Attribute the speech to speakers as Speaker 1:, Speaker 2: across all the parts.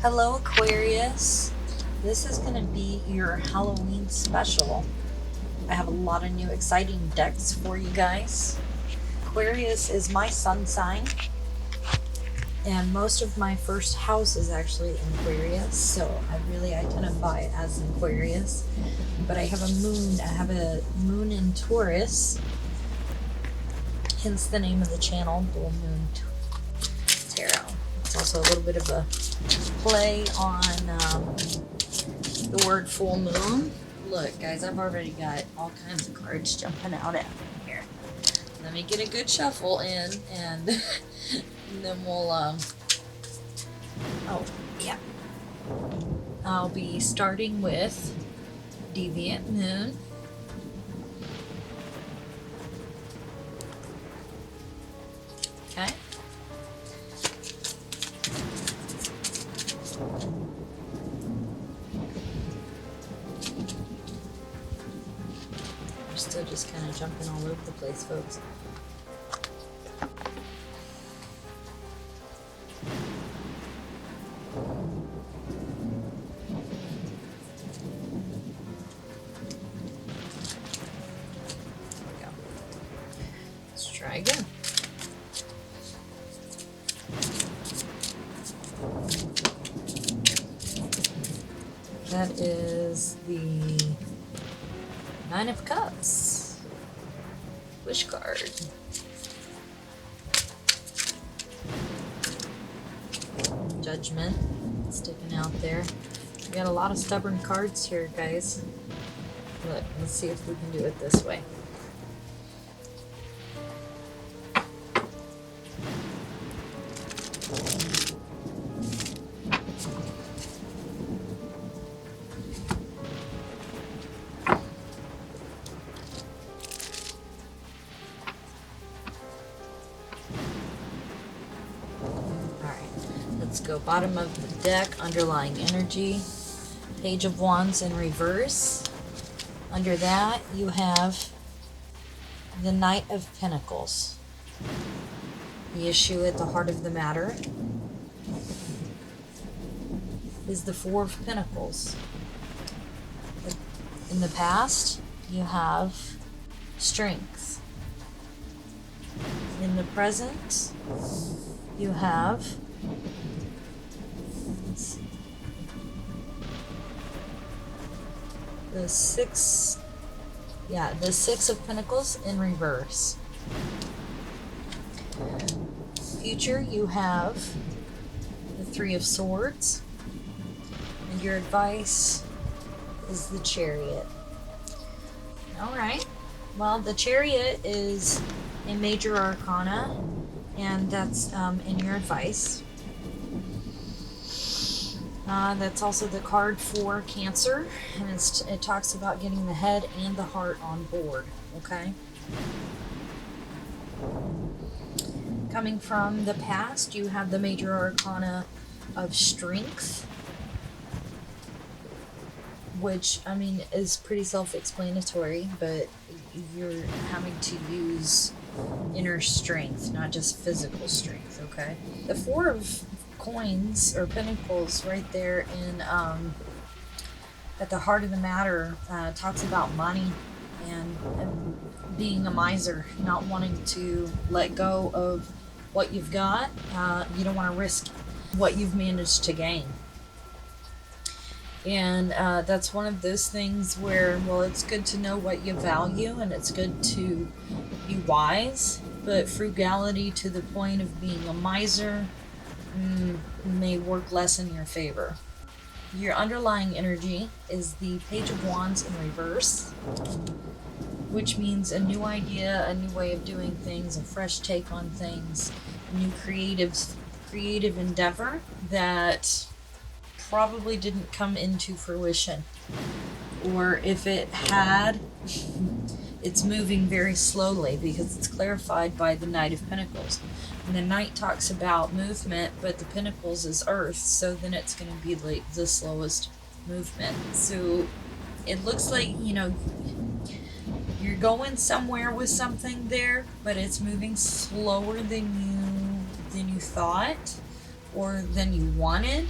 Speaker 1: Hello Aquarius, this is going to be your Halloween special. I have a lot of new exciting decks for you guys. Aquarius is my sun sign, and most of my first house is actually in Aquarius, so I really identify as an Aquarius. But I have a moon in Taurus, hence the name of the channel, Bull Moon Tarot. It's also a little bit of a play on the word full moon. Look, guys, I've already got all kinds of cards jumping out at me here. Let me get a good shuffle in, and then we'll, oh, yeah. I'll be starting with Deviant Moon. Okay. We're still just kind of jumping all over the place, folks. There we go. Let's try again. That is the Nine of Cups. Wish card. Judgment sticking out there. We got a lot of stubborn cards here, guys. Look, let's see if we can do it this way. Let's go bottom of the deck, underlying energy, Page of Wands in reverse. Under that, you have the Knight of Pentacles. The issue at the heart of the matter is the Four of Pentacles. In the past, you have strength. In the present, you have the Six of Pentacles in reverse. Future, you have the Three of Swords, and your advice is the Chariot. Alright, well, the Chariot is a major arcana, and that's in your advice. That's also the card for Cancer, and it talks about getting the head and the heart on board, okay? Coming from the past, you have the major arcana of Strength, which, I mean, is pretty self-explanatory, but you're having to use inner strength, not just physical strength, okay? The Four of Coins or Pentacles right there in at the heart of the matter talks about money and being a miser, not wanting to let go of what you've got. You don't want to risk what you've managed to gain. And that's one of those things where, well, it's good to know what you value and it's good to be wise, but frugality to the point of being a miser may work less in your favor. Your underlying energy is the Page of Wands in reverse, which means a new idea, a new way of doing things, a fresh take on things, a new creative endeavor that probably didn't come into fruition. Or if it had, it's moving very slowly because it's clarified by the Knight of Pentacles. And the Knight talks about movement, but the Pentacles is Earth, so then it's going to be like the slowest movement. So it looks like, you know, you're going somewhere with something there, but it's moving slower than you thought or than you wanted.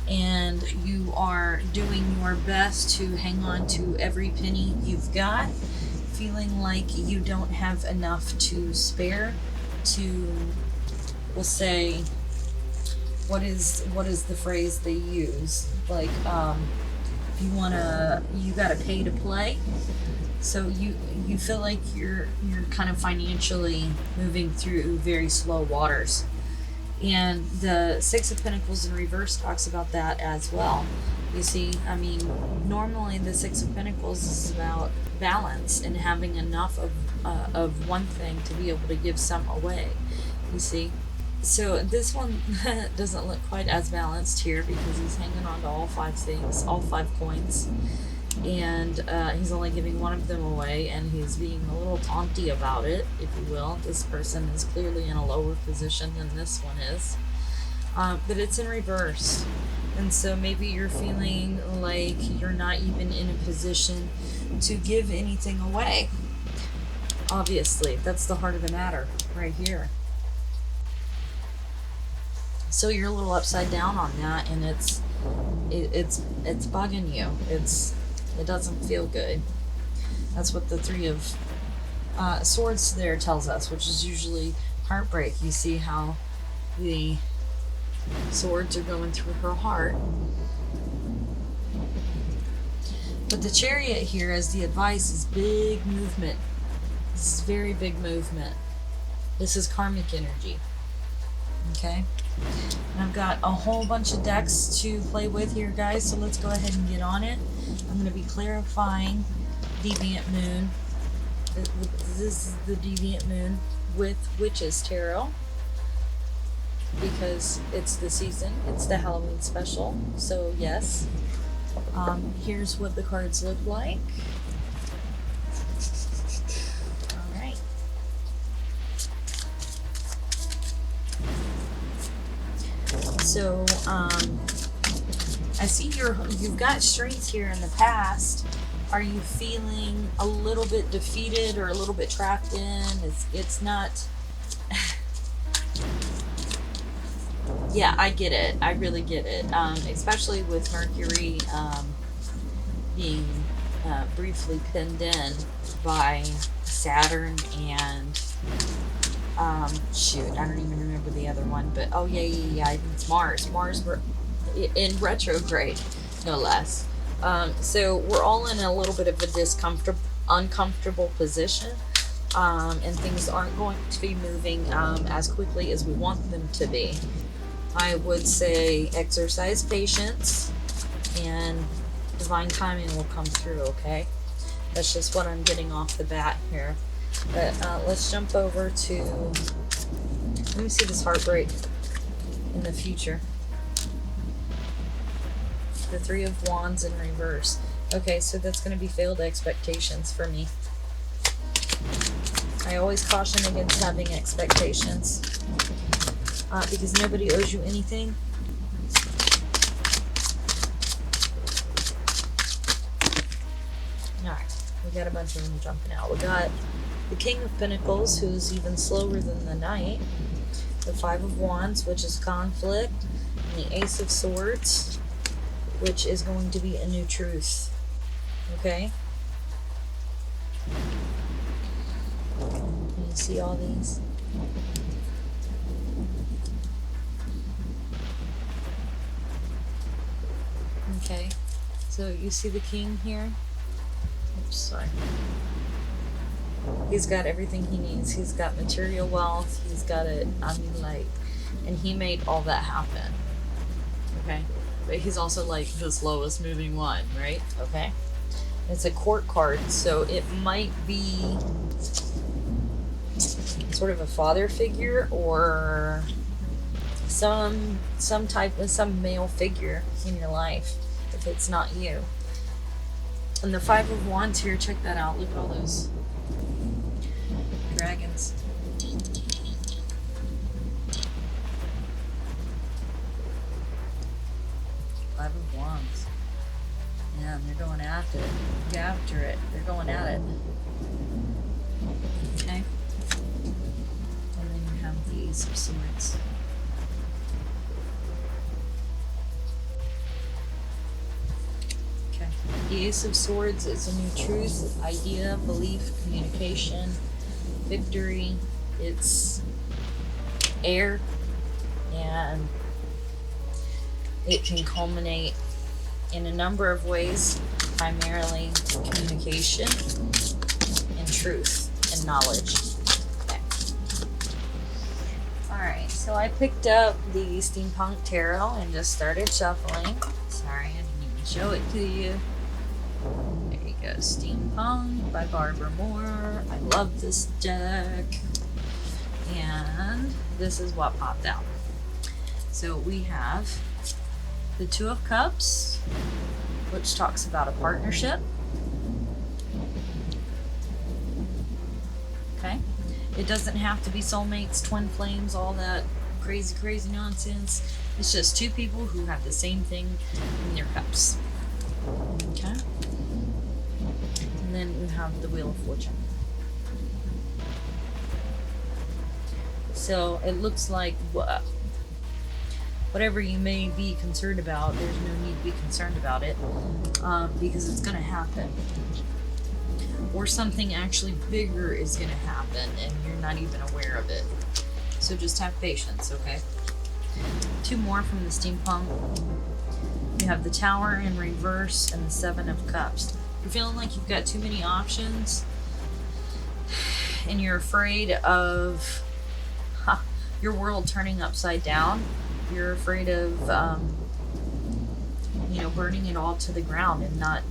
Speaker 1: and you are doing your best to hang on to every penny you've got, feeling like you don't have enough to spare to, we'll say, what is the phrase they use? Like, you gotta pay to play. So you feel like you're kind of financially moving through very slow waters. And the Six of Pentacles in reverse talks about that as well. You see, I mean, normally the Six of Pentacles is about balance and having enough of one thing to be able to give some away. You see? So this one doesn't look quite as balanced here because he's hanging on to all 5 things, all 5 coins. And he's only giving one of them away, and he's being a little taunty about it, if you will. This person is clearly in a lower position than this one is. But it's in reverse. And so maybe you're feeling like you're not even in a position to give anything away. Obviously, that's the heart of the matter right here. So you're a little upside down on that, and it's bugging you. It doesn't feel good. That's what the Three of Swords there tells us, which is usually heartbreak. You see how the swords are going through her heart. But the Chariot here, as the advice, is big movement. This is very big movement. This is karmic energy. Okay? And I've got a whole bunch of decks to play with here, guys, so let's go ahead and get on it. I'm going to be clarifying Deviant Moon. This is the Deviant Moon with Witches Tarot, because it's the season. It's the Halloween special. So yes, here's what the cards look like. All right. So I see you've got strength here in the past. Are you feeling a little bit defeated or a little bit trapped in? It's not. Yeah, I get it. I really get it. Especially with Mercury being briefly pinned in by Saturn and shoot, I don't even remember the other one, but oh yeah, it's Mars. Mars in retrograde, no less. So we're all in a little bit of a uncomfortable position, and things aren't going to be moving as quickly as we want them to be. I would say exercise patience, and divine timing will come through, okay? That's just what I'm getting off the bat here. But let's jump over to, let me see this heartbreak in the future. The Three of Wands in reverse. Okay, so that's going to be failed expectations for me. I always caution against having expectations because nobody owes you anything. Alright, we got a bunch of them jumping out. We got the King of Pentacles, who's even slower than the Knight. The Five of Wands, which is conflict. And the Ace of Swords, which is going to be a new truth. Okay? Can you see all these? Okay. So you see the King here? Oops, sorry. He's got everything he needs. He's got material wealth. He's got it. I mean, like, and he made all that happen. Okay? But he's also like the slowest moving one, right? Okay. It's a court card, so it might be sort of a father figure or some male figure in your life if it's not you. And the Five of Wands here, check that out. Look at all those dragons. Five of Wands. Yeah, and they're going after it. They're going at it. Okay. And then you have the Ace of Swords. The Ace of Swords is a new truth, idea, belief, communication, victory. It's air, and it can culminate in a number of ways, primarily communication and truth and knowledge. Okay. Alright, so I picked up the Steampunk Tarot and just started shuffling. Sorry, I didn't even show it to you. There you go, Steampunk by Barbara Moore. I love this deck. And this is what popped out. So we have the Two of Cups, which talks about a partnership. Okay. It doesn't have to be soulmates, twin flames, all that crazy nonsense. It's just two people who have the same thing in their cups. Okay. And then we have the Wheel of Fortune. So it looks like whatever you may be concerned about, there's no need to be concerned about it, because it's going to happen. Or something actually bigger is going to happen and you're not even aware of it. So just have patience, okay? Two more from the Steampunk. You have the Tower in reverse and the Seven of Cups. You're feeling like you've got too many options and you're afraid of your world turning upside down. You're afraid of, burning it all to the ground and not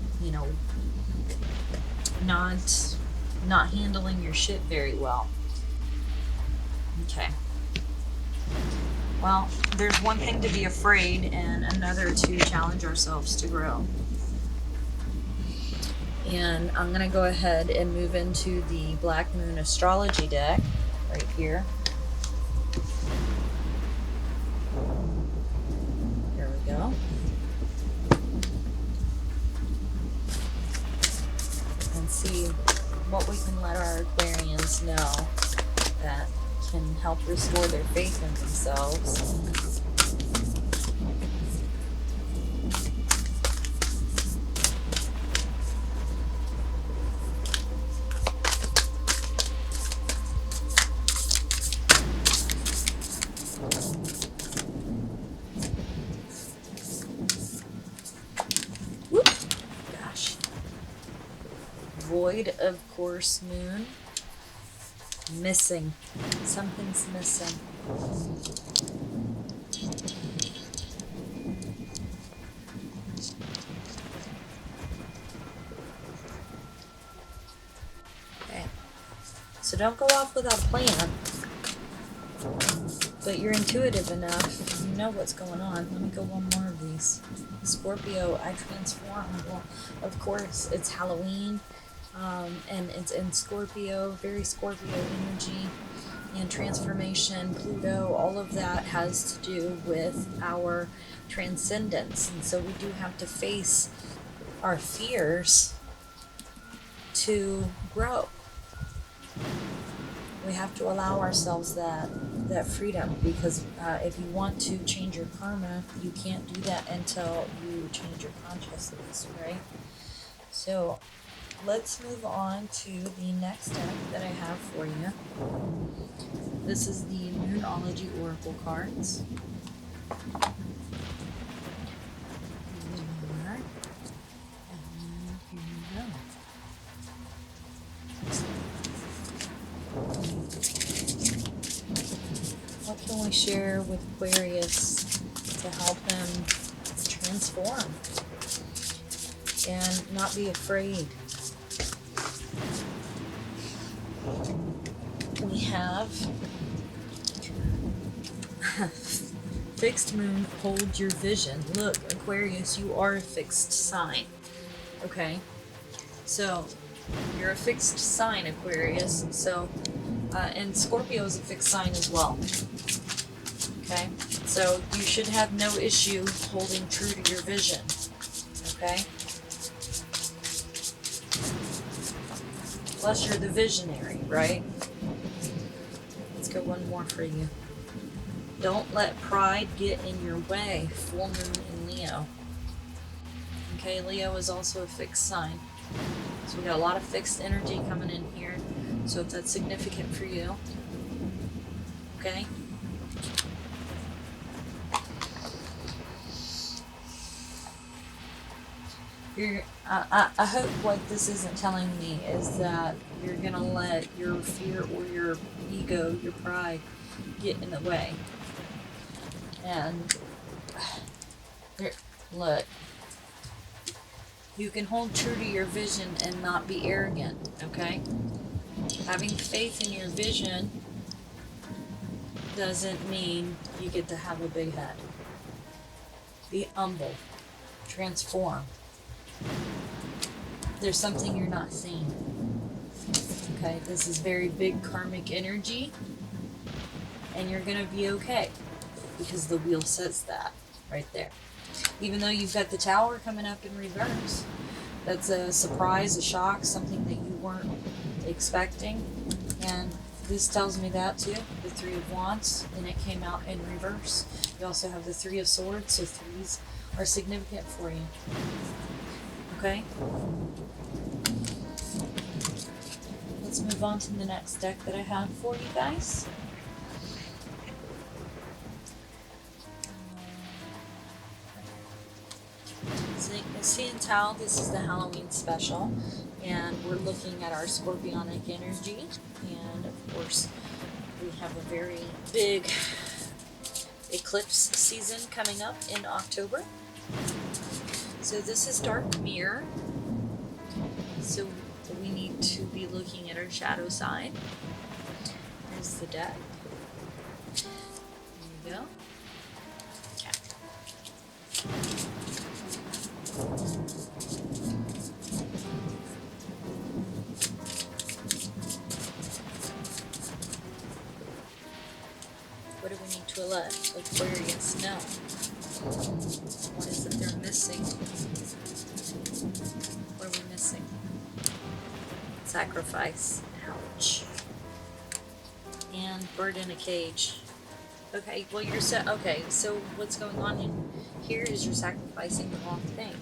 Speaker 1: handling your shit very well. Okay. Well, there's one thing to be afraid and another to challenge ourselves to grow. And I'm going to go ahead and move into the Black Moon Astrology deck right here. There we go. And see what we can let our Aquarians know that can help restore their faith in themselves. Whoop! Gosh. Void of course, moon. Missing. Something's missing. Okay. So don't go off without a plan. But you're intuitive enough. You know what's going on. Let me go one more of these. Scorpio, I transform. Well, of course, it's Halloween. And it's in Scorpio, very Scorpio energy and transformation. Pluto, all of that has to do with our transcendence. And so we do have to face our fears to grow. We have to allow ourselves that freedom, because if you want to change your karma, you can't do that until you change your consciousness, right? So let's move on to the next deck that I have for you. This is the Moonology Oracle cards. Here we go. What can we share with Aquarius to help him transform and not be afraid? We have fixed moon, hold your vision. Look, Aquarius, you are a fixed sign. Okay? So, you're a fixed sign, Aquarius. So, and Scorpio is a fixed sign as well. Okay? So, you should have no issue holding true to your vision. Okay? Plus, you're the visionary, right? Let's go one more for you. Don't let pride get in your way. Full moon in Leo. Okay, Leo is also a fixed sign. So we got a lot of fixed energy coming in here. So if that's significant for you, okay? I hope what this isn't telling me is that you're gonna let your fear or your ego, your pride, get in the way. And here, look, you can hold true to your vision and not be arrogant, okay? Having faith in your vision doesn't mean you get to have a big head. Be humble. Transform. There's something you're not seeing. Okay, this is very big karmic energy, and you're gonna be okay because the wheel says that right there. Even though you've got the Tower coming up in reverse, that's a surprise, a shock, something that you weren't expecting, and this tells me that too. The Three of Wands, and it came out in reverse. You also have the Three of Swords, so threes are significant for you. Okay? Let's move on to the next deck that I have for you guys. See and Tell, this is the Halloween special, and we're looking at our scorpionic energy, and of course we have a very big eclipse season coming up in October. So this is Dark Mirror, so we need to be looking at our shadow side. There's the deck. There you go. Okay. What do we need to let Aquarius know? What is it they're missing? What are we missing? Sacrifice. Ouch. And bird in a cage. Okay, well okay, so what's going on in here is you're sacrificing the wrong thing.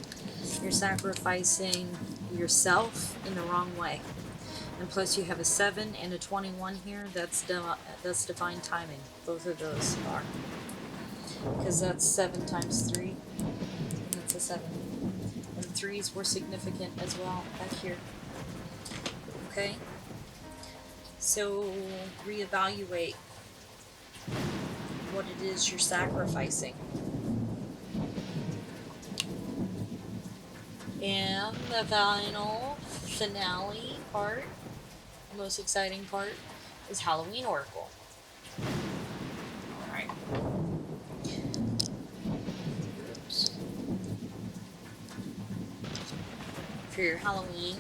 Speaker 1: You're sacrificing yourself in the wrong way. And plus you have a 7 and a 21 here. That's divine timing. Both of those are. Because that's 7 times 3. And that's a 7. And 3s were significant as well back here. Okay? So reevaluate what it is you're sacrificing. And the final finale part, the most exciting part, is Halloween Oracle. Alright. Oops. For your Halloween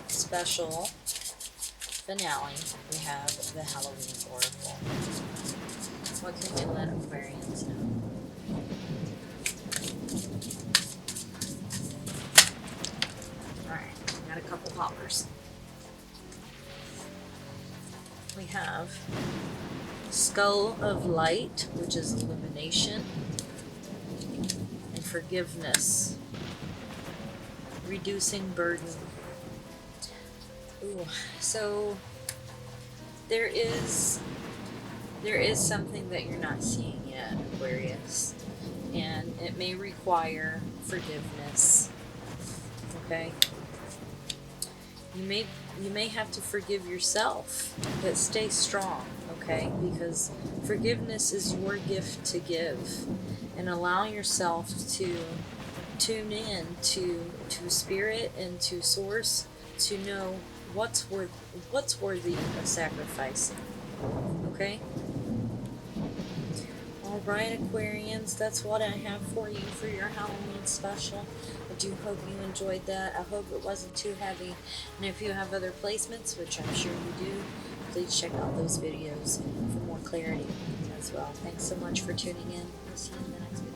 Speaker 1: special finale, we have the Halloween Oracle. What can we let Aquarians know? Alright, we got a couple poppers. We have Skull of Light, which is illumination, and forgiveness, reducing burden. Ooh, so there is something that you're not seeing yet, Aquarius, and it may require forgiveness. Okay? You may have to forgive yourself, but stay strong, okay? Because forgiveness is your gift to give, and allow yourself to tune in to spirit and to source to know what's worthy of sacrificing. Okay? Alright, Aquarians, that's what I have for you for your Halloween special. I do hope you enjoyed that. I hope it wasn't too heavy. And if you have other placements, which I'm sure you do, please check out those videos for more clarity as well. Thanks so much for tuning in. We'll see you in the next video.